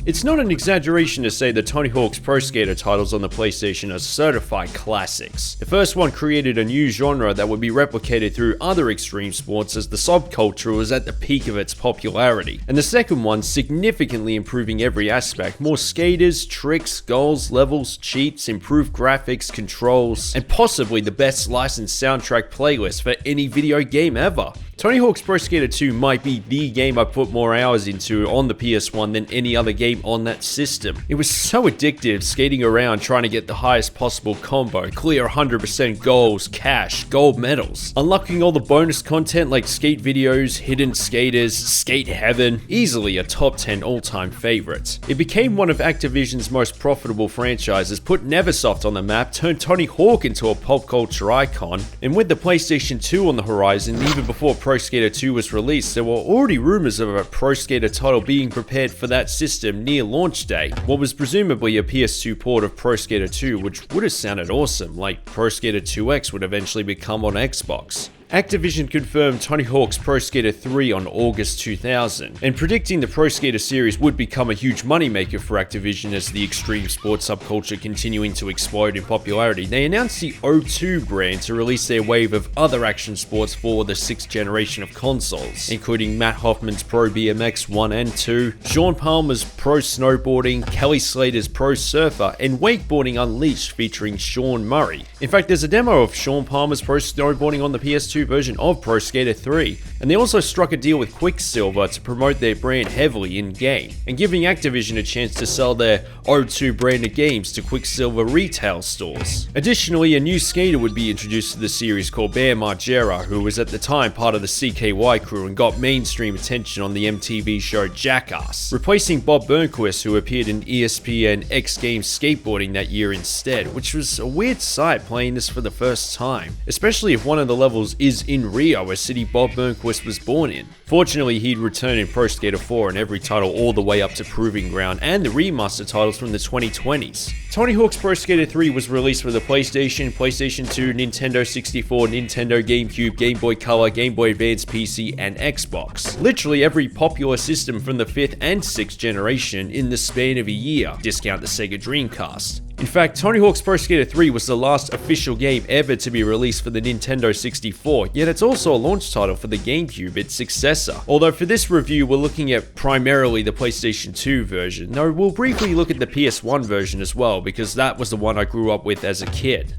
It's not an exaggeration to say that Tony Hawk's Pro Skater titles on the PlayStation are certified classics. The first one created a new genre that would be replicated through other extreme sports as the subculture was at the peak of its popularity, and the second one significantly improving every aspect: more skaters, tricks, goals, levels, cheats, improved graphics, controls, and possibly the best licensed soundtrack playlist for any video game ever. Tony Hawk's Pro Skater 2 might be the game I put more hours into on the PS1 than any other game on that system. It was so addictive skating around trying to get the highest possible combo, clear 100% goals, cash, gold medals, unlocking all the bonus content like skate videos, hidden skaters, skate heaven, easily a top 10 all-time favorite. It became one of Activision's most profitable franchises, put Neversoft on the map, turned Tony Hawk into a pop culture icon, and with the PlayStation 2 on the horizon, even before Pro Skater 2 was released, there were already rumors of a Pro Skater title being prepared for that system near launch day. What was presumably a PS2 port of Pro Skater 2, which would have sounded awesome, like Pro Skater 2X would eventually become on Xbox. Activision confirmed Tony Hawk's Pro Skater 3 on August 2000, and predicting the Pro Skater series would become a huge moneymaker for Activision as the extreme sports subculture continuing to explode in popularity, they announced the O2 brand to release their wave of other action sports for the 6th generation of consoles, including Matt Hoffman's Pro BMX 1 and 2, Sean Palmer's Pro Snowboarding, Kelly Slater's Pro Surfer, and Wakeboarding Unleashed featuring Sean Murray. In fact, there's a demo of Sean Palmer's Pro Snowboarding on the PS2 version of Pro Skater 3, and they also struck a deal with Quiksilver to promote their brand heavily in-game, and giving Activision a chance to sell their O2 branded games to Quiksilver retail stores. Additionally, a new skater would be introduced to the series called Bear Margera, who was at the time part of the CKY crew and got mainstream attention on the MTV show Jackass, replacing Bob Burnquist, who appeared in ESPN X Games Skateboarding that year instead, which was a weird sight playing this for the first time, especially if one of the levels is in Rio, a city Bob Burnquist was born in. Fortunately, he'd return in Pro Skater 4 and every title all the way up to Proving Ground and the remaster titles from the 2020s. Tony Hawk's Pro Skater 3 was released for the PlayStation, PlayStation 2, Nintendo 64, Nintendo GameCube, Game Boy Color, Game Boy Advance PC, and Xbox. Literally every popular system from the 5th and 6th generation in the span of a year, discount the Sega Dreamcast. In fact, Tony Hawk's Pro Skater 3 was the last official game ever to be released for the Nintendo 64, yet it's also a launch title for the GameCube, its successor. Although for this review, we're looking at primarily the PlayStation 2 version, though we'll briefly look at the PS1 version as well, because that was the one I grew up with as a kid.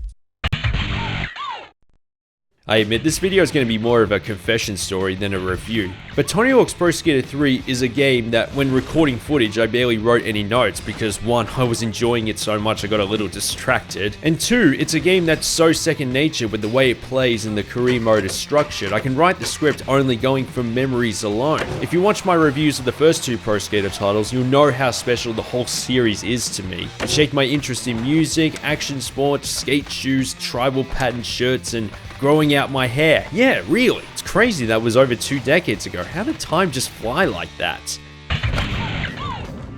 I admit this video is going to be more of a confession story than a review, but Tony Hawk's Pro Skater 3 is a game that when recording footage I barely wrote any notes because 1, I was enjoying it so much I got a little distracted, and 2, it's a game that's so second nature with the way it plays and the career mode is structured. I can write the script only going from memories alone. If you watch my reviews of the first 2 Pro Skater titles, you'll know how special the whole series is to me. It shaped my interest in music, action sports, skate shoes, tribal pattern shirts, and growing out my hair. Yeah, really. It's crazy that was over 2 decades ago. How did time just fly like that?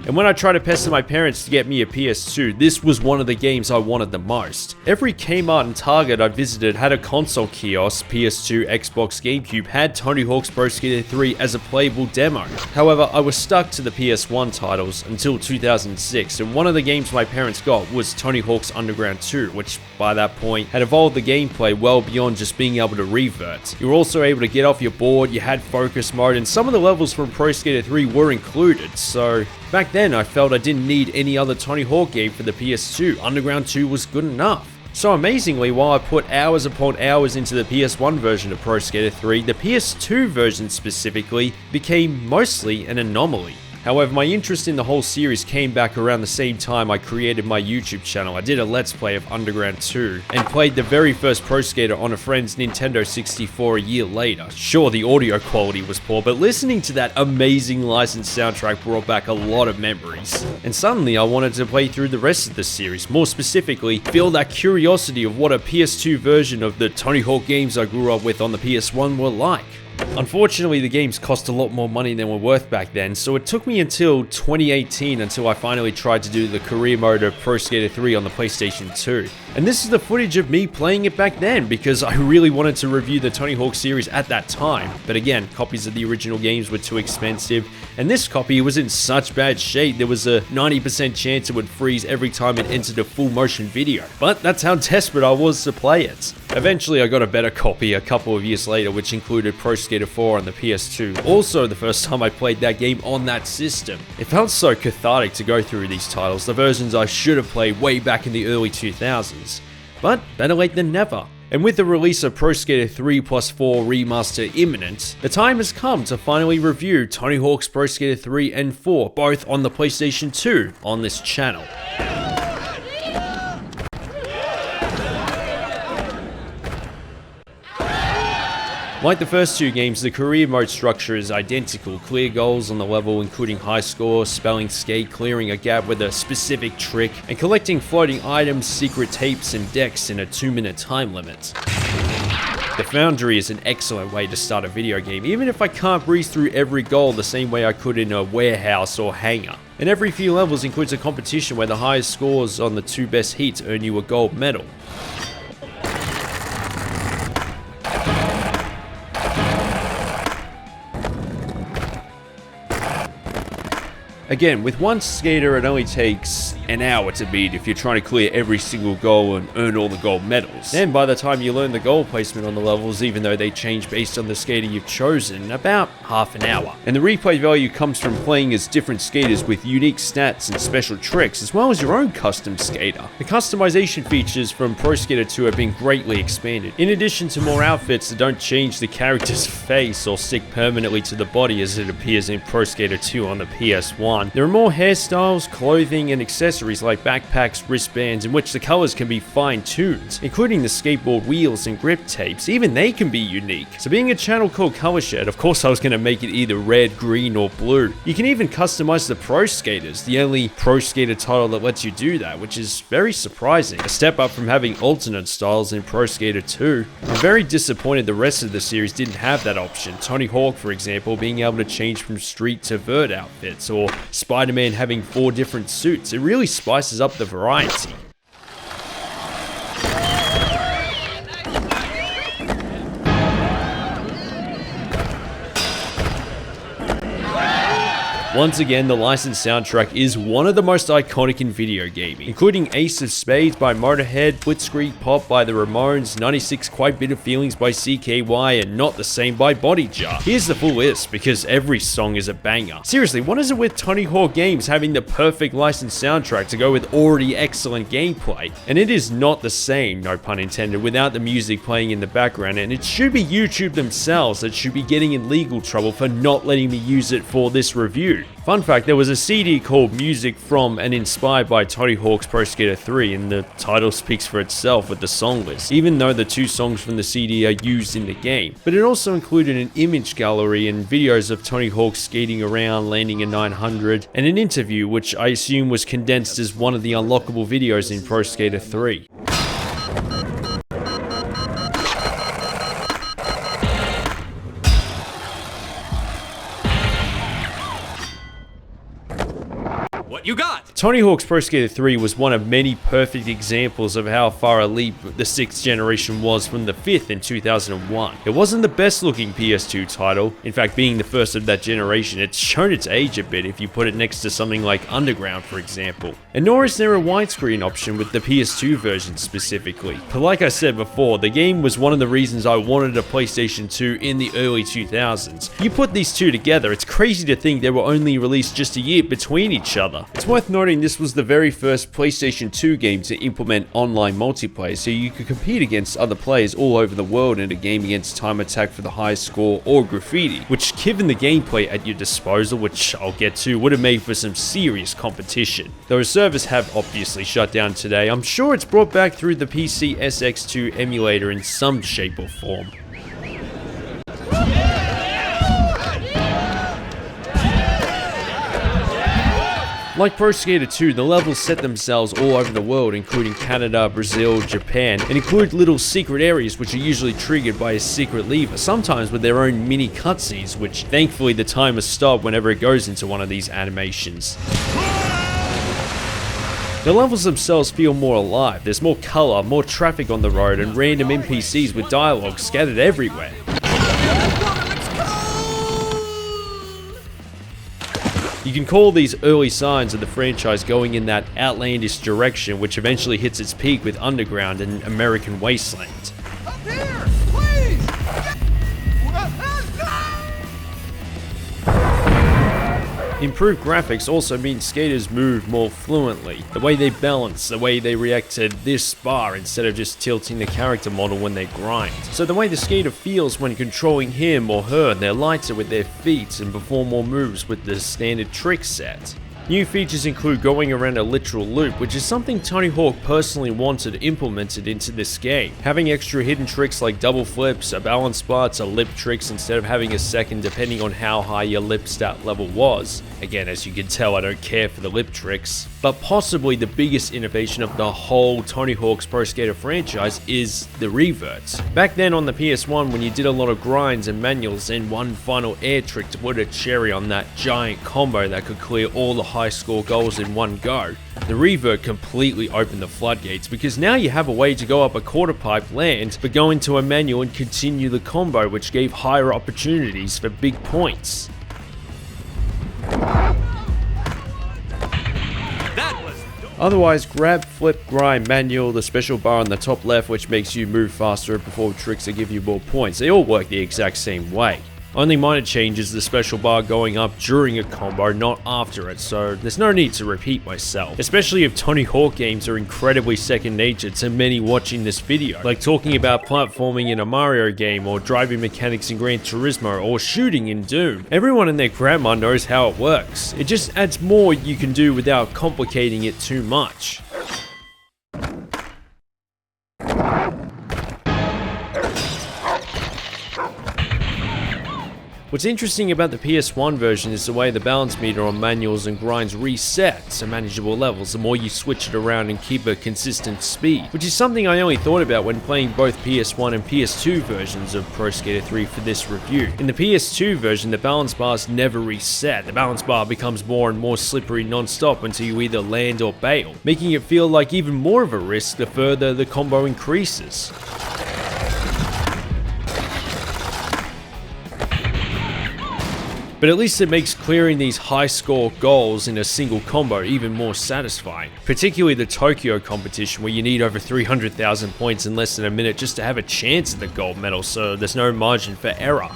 And when I tried to pester my parents to get me a PS2, this was one of the games I wanted the most. Every Kmart and Target I visited had a console kiosk. PS2, Xbox, GameCube had Tony Hawk's Pro Skater 3 as a playable demo. However, I was stuck to the PS1 titles until 2006, and one of the games my parents got was Tony Hawk's Underground 2, which by that point had evolved the gameplay well beyond just being able to revert. You were also able to get off your board, you had focus mode, and some of the levels from Pro Skater 3 were included, so back then I felt I didn't need any other Tony Hawk game for the PS2. Underground 2 was good enough. So amazingly, while I put hours upon hours into the PS1 version of Pro Skater 3, the PS2 version specifically became mostly an anomaly. However, my interest in the whole series came back around the same time I created my YouTube channel. I did a Let's Play of Underground 2 and played the very first Pro Skater on a friend's Nintendo 64 a year later. Sure, the audio quality was poor, but listening to that amazing licensed soundtrack brought back a lot of memories. And suddenly I wanted to play through the rest of the series, more specifically, feel that curiosity of what a PS2 version of the Tony Hawk games I grew up with on the PS1 were like. Unfortunately, the games cost a lot more money than were worth back then, so it took me until 2018 until I finally tried to do the career mode of Pro Skater 3 on the PlayStation 2. And this is the footage of me playing it back then, because I really wanted to review the Tony Hawk series at that time. But again, copies of the original games were too expensive, and this copy was in such bad shape there was a 90% chance it would freeze every time it entered a full motion video. But that's how desperate I was to play it. Eventually I got a better copy a couple of years later, which included Pro Skater 4 on the PS2. Also the first time I played that game on that system. It felt so cathartic to go through these titles, the versions I should have played way back in the early 2000s. But better late than never. And with the release of Pro Skater 3 plus 4 Remaster imminent, the time has come to finally review Tony Hawk's Pro Skater 3 and 4, both on the PlayStation 2 on this channel. Like the first two games, the career mode structure is identical. Clear goals on the level, including high score, spelling skate, clearing a gap with a specific trick, and collecting floating items, secret tapes, and decks in a 2-minute time limit. The Foundry is an excellent way to start a video game, even if I can't breeze through every goal the same way I could in a warehouse or hangar. And every few levels includes a competition where the highest scores on the 2 best heats earn you a gold medal. Again, with one skater it only takes an hour to beat if you're trying to clear every single goal and earn all the gold medals. Then by the time you learn the goal placement on the levels, even though they change based on the skater you've chosen, about half an hour. And the replay value comes from playing as different skaters with unique stats and special tricks, as well as your own custom skater. The customization features from Pro Skater 2 have been greatly expanded, in addition to more outfits that don't change the character's face or stick permanently to the body as it appears in Pro Skater 2 on the PS1. There are more hairstyles, clothing, and accessories like backpacks, wristbands, in which the colors can be fine-tuned, including the skateboard wheels and grip tapes. Even they can be unique. So being a channel called ColourShed, of course I was going to make it either red, green, or blue. You can even customize the Pro Skaters, the only Pro Skater title that lets you do that, which is very surprising. A step up from having alternate styles in Pro Skater 2. I'm very disappointed the rest of the series didn't have that option. Tony Hawk, for example, being able to change from street to vert outfits, or Spider-Man having 4 different suits. It really spices up the variety. Once again, the licensed soundtrack is one of the most iconic in video gaming, including Ace of Spades by Motorhead, Blitzkrieg Pop by the Ramones, 96 Quite Bitter Feelings by CKY, and Not the Same by Body Jar. Here's the full list, because every song is a banger. Seriously, what is it with Tony Hawk games having the perfect licensed soundtrack to go with already excellent gameplay? And it is not the same, no pun intended, without the music playing in the background, and it should be YouTube themselves that should be getting in legal trouble for not letting me use it for this review. Fun fact, there was a CD called Music From and Inspired by Tony Hawk's Pro Skater 3, and the title speaks for itself with the song list, even though the 2 songs from the CD are used in the game. But it also included an image gallery and videos of Tony Hawk skating around, landing a 900, and an interview which I assume was condensed as one of the unlockable videos in Pro Skater 3. What you got? Tony Hawk's Pro Skater 3 was one of many perfect examples of how far a leap the 6th generation was from the 5th in 2001. It wasn't the best looking PS2 title. In fact, being the first of that generation, it's shown its age a bit if you put it next to something like Underground, for example. And nor is there a widescreen option with the PS2 version specifically. But like I said before, the game was one of the reasons I wanted a PlayStation 2 in the early 2000s. You put these two together, it's crazy to think they were only released just a year between each other. It's worth noting this was the very first PlayStation 2 game to implement online multiplayer, so you could compete against other players all over the world in a game against Time Attack for the highest score or Graffiti, which given the gameplay at your disposal, which I'll get to, would have made for some serious competition. Though servers have obviously shut down today, I'm sure it's brought back through the PC SX2 emulator in some shape or form. Like Pro Skater 2, the levels set themselves all over the world, including Canada, Brazil, Japan, and include little secret areas which are usually triggered by a secret lever, sometimes with their own mini cutscenes, which thankfully the timer stops whenever it goes into one of these animations. The levels themselves feel more alive, there's more colour, more traffic on the road, and random NPCs with dialogue scattered everywhere. You can call these early signs of the franchise going in that outlandish direction, which eventually hits its peak with Underground and American Wasteland. Up here, please! Improved graphics also means skaters move more fluently. The way they balance, the way they react to this bar instead of just tilting the character model when they grind. So the way the skater feels when controlling him or her, they're lighter with their feet and perform more moves with the standard trick set. New features include going around a literal loop, which is something Tony Hawk personally wanted implemented into this game. Having extra hidden tricks like double flips, a balance bar to lip tricks instead of having a second depending on how high your lip stat level was. Again, as you can tell, I don't care for the lip tricks. But possibly the biggest innovation of the whole Tony Hawk's Pro Skater franchise is the reverts. Back then on the PS1, when you did a lot of grinds and manuals and one final air trick to put a cherry on that giant combo that could clear all the high score goals in one go, the revert completely opened the floodgates, because now you have a way to go up a quarter pipe, land, but go into a manual and continue the combo, which gave higher opportunities for big points. Otherwise, grab, flip, grind, manual, the special bar on the top left which makes you move faster and perform tricks that give you more points. They all work the exact same way. Only minor change is the special bar going up during a combo, not after it, so there's no need to repeat myself. Especially if Tony Hawk games are incredibly second nature to many watching this video, like talking about platforming in a Mario game, or driving mechanics in Gran Turismo, or shooting in Doom. Everyone and their grandma knows how it works. It just adds more you can do without complicating it too much. What's interesting about the PS1 version is the way the balance meter on manuals and grinds reset to manageable levels the more you switch it around and keep a consistent speed, which is something I only thought about when playing both PS1 and PS2 versions of Pro Skater 3 for this review. In the PS2 version, the balance bars never reset. The balance bar becomes more and more slippery non-stop until you either land or bail, making it feel like even more of a risk the further the combo increases. But at least it makes clearing these high score goals in a single combo even more satisfying. Particularly the Tokyo competition, where you need over 300,000 points in less than a minute just to have a chance at the gold medal, so there's no margin for error.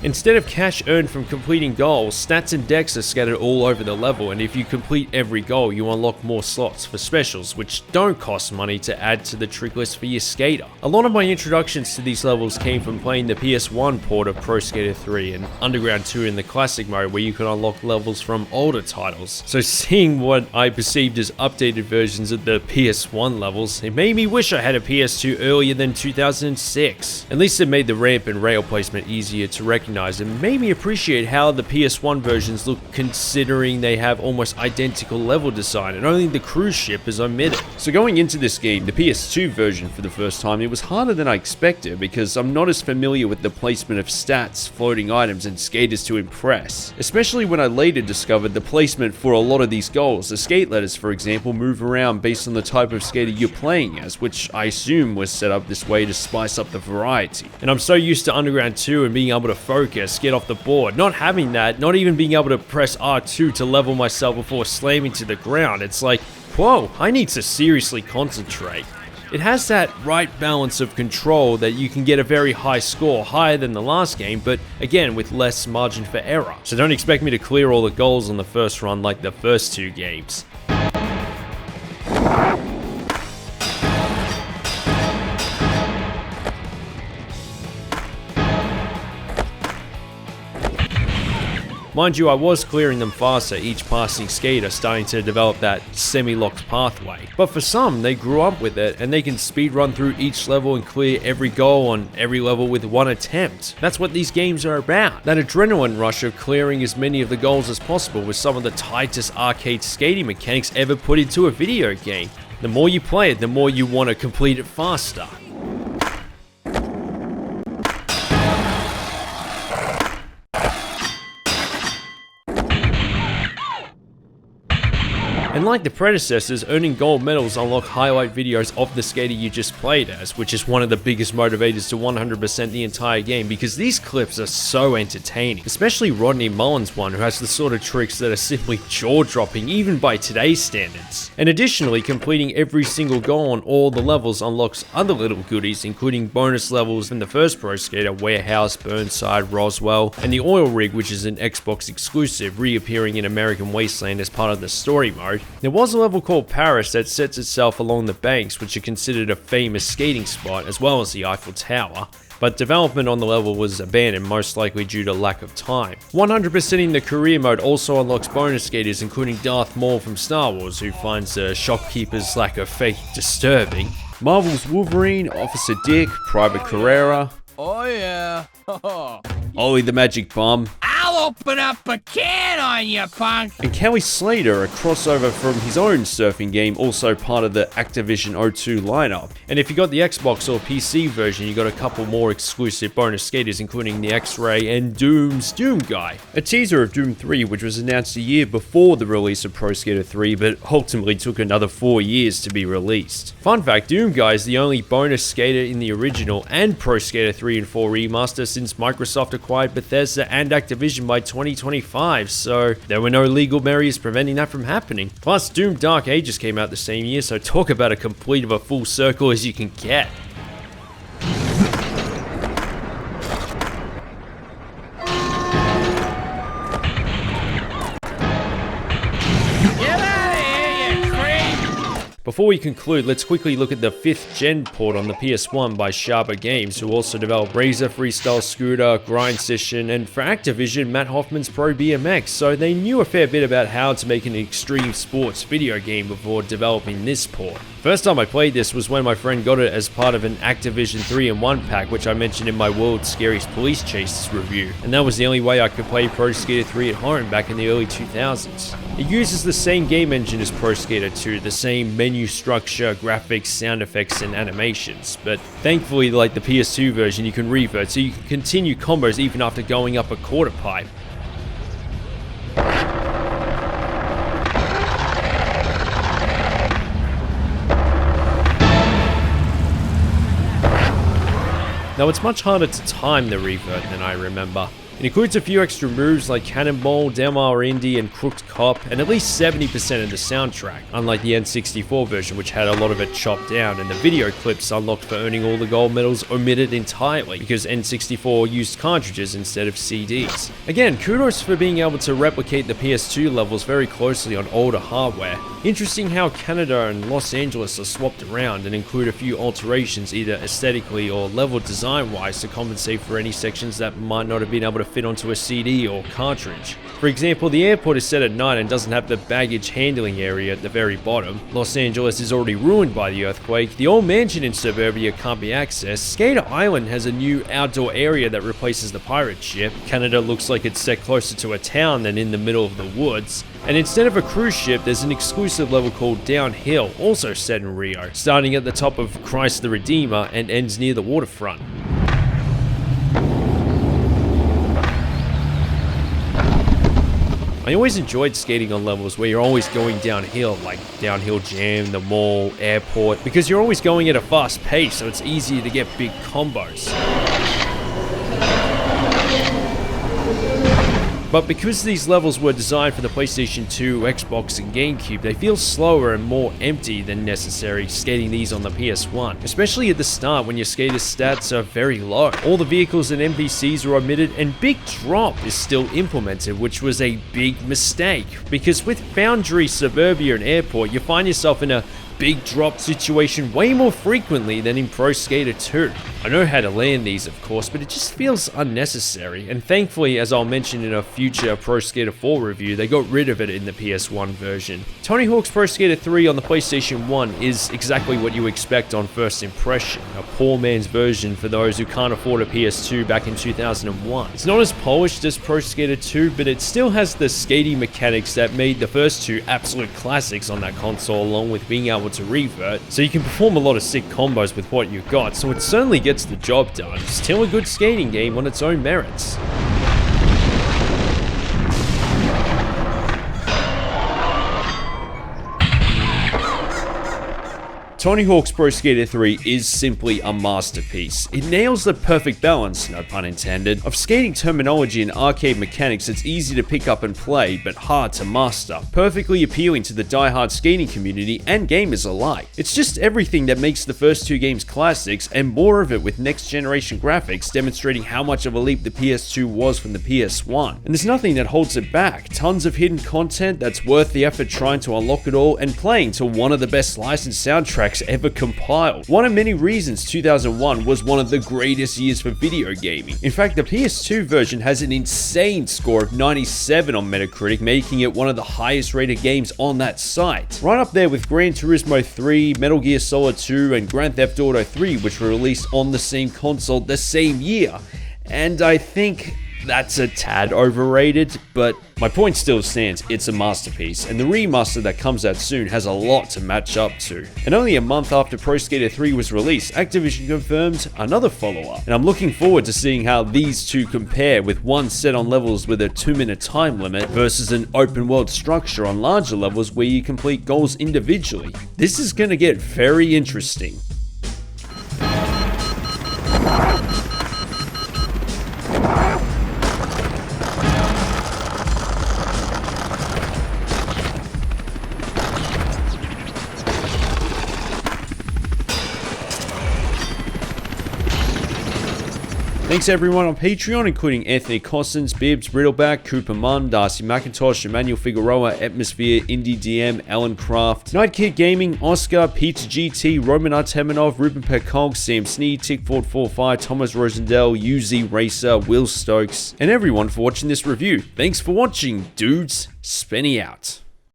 Instead of cash earned from completing goals, stats and decks are scattered all over the level, and if you complete every goal, you unlock more slots for specials, which don't cost money to add to the trick list for your skater. A lot of my introductions to these levels came from playing the PS1 port of Pro Skater 3 and Underground 2 in the classic mode, where you can unlock levels from older titles. So seeing what I perceived as updated versions of the PS1 levels, it made me wish I had a PS2 earlier than 2006. At least it made the ramp and rail placement easier to recognize, and made me appreciate how the PS1 versions look, considering they have almost identical level design and only the cruise ship is omitted. So going into this game, the PS2 version for the first time, it was harder than I expected because I'm not as familiar with the placement of stats, floating items, and skaters to impress. Especially when I later discovered the placement for a lot of these goals. The skate letters, for example, move around based on the type of skater you're playing as, which I assume was set up this way to spice up the variety. And I'm so used to Underground 2 and being able to focus, get off the board. Not having that, not even being able to press R2 to level myself before slamming to the ground. It's like, whoa, I need to seriously concentrate. It has that right balance of control that you can get a very high score, higher than the last game, but again with less margin for error. So don't expect me to clear all the goals on the first run like the first two games. Mind you, I was clearing them faster each passing skater, starting to develop that semi-locked pathway. But for some, they grew up with it and they can speedrun through each level and clear every goal on every level with one attempt. That's what these games are about. That adrenaline rush of clearing as many of the goals as possible with some of the tightest arcade skating mechanics ever put into a video game. The more you play it, the more you want to complete it faster. And like the predecessors, earning gold medals unlock highlight videos of the skater you just played as, which is one of the biggest motivators to 100% the entire game, because these clips are so entertaining. Especially Rodney Mullen's one, who has the sort of tricks that are simply jaw-dropping even by today's standards. And additionally, completing every single goal on all the levels unlocks other little goodies, including bonus levels from the first Pro Skater, Warehouse, Burnside, Roswell, and the Oil Rig, which is an Xbox exclusive, reappearing in American Wasteland as part of the story mode. There was a level called Paris that sets itself along the banks, which are considered a famous skating spot, as well as the Eiffel Tower, but development on the level was abandoned, most likely due to lack of time. 100%ing the career mode also unlocks bonus skaters, including Darth Maul from Star Wars, who finds the shopkeeper's lack of faith disturbing, Marvel's Wolverine, Officer Dick, Private Carrera, Oh yeah. Ollie the Magic Bomb, I'll open up a can on you, punk. and Kelly Slater, a crossover from his own surfing game, also part of the Activision O2 lineup. And if you got the Xbox or PC version, you got a couple more exclusive bonus skaters, including the X-Ray and Doom's Doom Guy. A teaser of Doom 3, which was announced a year before the release of Pro Skater 3, but ultimately took another 4 years to be released. Fun fact, Doom Guy is the only bonus skater in the original and Pro Skater 3 and 4 remaster since Microsoft acquired Bethesda and Activision by 2025, so there were no legal barriers preventing that from happening. Plus, Doom Dark Ages came out the same year, so talk about a complete of a full circle as you can get. Before we conclude, let's quickly look at the 5th gen port on the PS1 by Sharper Games, who also developed Razor Freestyle Scooter, Grind Session, and for Activision, Matt Hoffman's Pro BMX, so they knew a fair bit about how to make an extreme sports video game before developing this port. First time I played this was when my friend got it as part of an Activision 3-in-1 pack, which I mentioned in my World's Scariest Police Chases review, and that was the only way I could play Pro Skater 3 at home back in the early 2000s. It uses the same game engine as Pro Skater 2, the same menu structure, graphics, sound effects, and animations, but thankfully, like the PS2 version, you can revert, so you can continue combos even after going up a quarter pipe. Now, it's much harder to time the revert than I remember. It includes a few extra moves like Cannonball, Delmar Indy, and Crooked Cop, and at least 70% of the soundtrack, unlike the N64 version, which had a lot of it chopped down, and the video clips unlocked for earning all the gold medals omitted entirely, because N64 used cartridges instead of CDs. Again, kudos for being able to replicate the PS2 levels very closely on older hardware. Interesting how Canada and Los Angeles are swapped around and include a few alterations either aesthetically or level design wise to compensate for any sections that might not have been able to fit onto a CD or cartridge. For example, the airport is set at night and doesn't have the baggage handling area at the very bottom. Los Angeles is already ruined by the earthquake. The old mansion in suburbia can't be accessed. Skater Island has a new outdoor area that replaces the pirate ship. Canada looks like it's set closer to a town than in the middle of the woods. And instead of a cruise ship, there's an exclusive level called Downhill, also set in Rio, starting at the top of Christ the Redeemer and ends near the waterfront. I always enjoyed skating on levels where you're always going downhill, like Downhill Jam, the mall, airport, because you're always going at a fast pace, so it's easier to get big combos. But because these levels were designed for the PlayStation 2, Xbox, and GameCube, they feel slower and more empty than necessary skating these on the PS1, especially at the start when your skater's stats are very low. All the vehicles and NPCs are omitted, and Big Drop is still implemented, which was a big mistake, because with Foundry, Suburbia, and Airport, you find yourself in a big drop situation way more frequently than in Pro Skater 2. I know how to land these of course, but it just feels unnecessary, and thankfully, as I'll mention in a future Pro Skater 4 review, they got rid of it in the PS1 version. Tony Hawk's Pro Skater 3 on the PlayStation 1 is exactly what you expect on first impression, a poor man's version for those who can't afford a PS2 back in 2001. It's not as polished as Pro Skater 2, but it still has the skating mechanics that made the first two absolute classics on that console, along with being able to revert, so you can perform a lot of sick combos with what you got, so it certainly gets the job done. Still a good skating game on its own merits. Tony Hawk's Pro Skater 3 is simply a masterpiece. It nails the perfect balance, no pun intended, of skating terminology and arcade mechanics that's easy to pick up and play, but hard to master, perfectly appealing to the die-hard skating community and gamers alike. It's just everything that makes the first two games classics, and more of it with next-generation graphics demonstrating how much of a leap the PS2 was from the PS1. And there's nothing that holds it back. Tons of hidden content that's worth the effort trying to unlock it all, and playing to one of the best licensed soundtracks ever compiled. One of many reasons 2001 was one of the greatest years for video gaming. In fact, the PS2 version has an insane score of 97 on Metacritic, making it one of the highest rated games on that site. Right up there with Gran Turismo 3, Metal Gear Solid 2, and Grand Theft Auto 3, which were released on the same console the same year. And I think that's a tad overrated, but my point still stands. It's a masterpiece, and the remaster that comes out soon has a lot to match up to. And only a month after Pro Skater 3 was released, Activision confirmed another follow-up, and I'm looking forward to seeing how these two compare, with one set on levels with a 2-minute time limit versus an open world structure on larger levels where you complete goals individually. This is gonna get very interesting. Thanks everyone on Patreon, including Anthony Cossins, Bibbs, Riddleback, Cooper Munn, Darcy McIntosh, Emmanuel Figueroa, Atmosphere, Indie DM, Alan Craft, Nightkick Gaming, Oscar, Peter GT, Roman Artemanov, Ruben Pekog, Sam Sneed, Tickford45, Thomas Rosendale, UZ Racer, Will Stokes, and everyone for watching this review. Thanks for watching, dudes. Spenny out.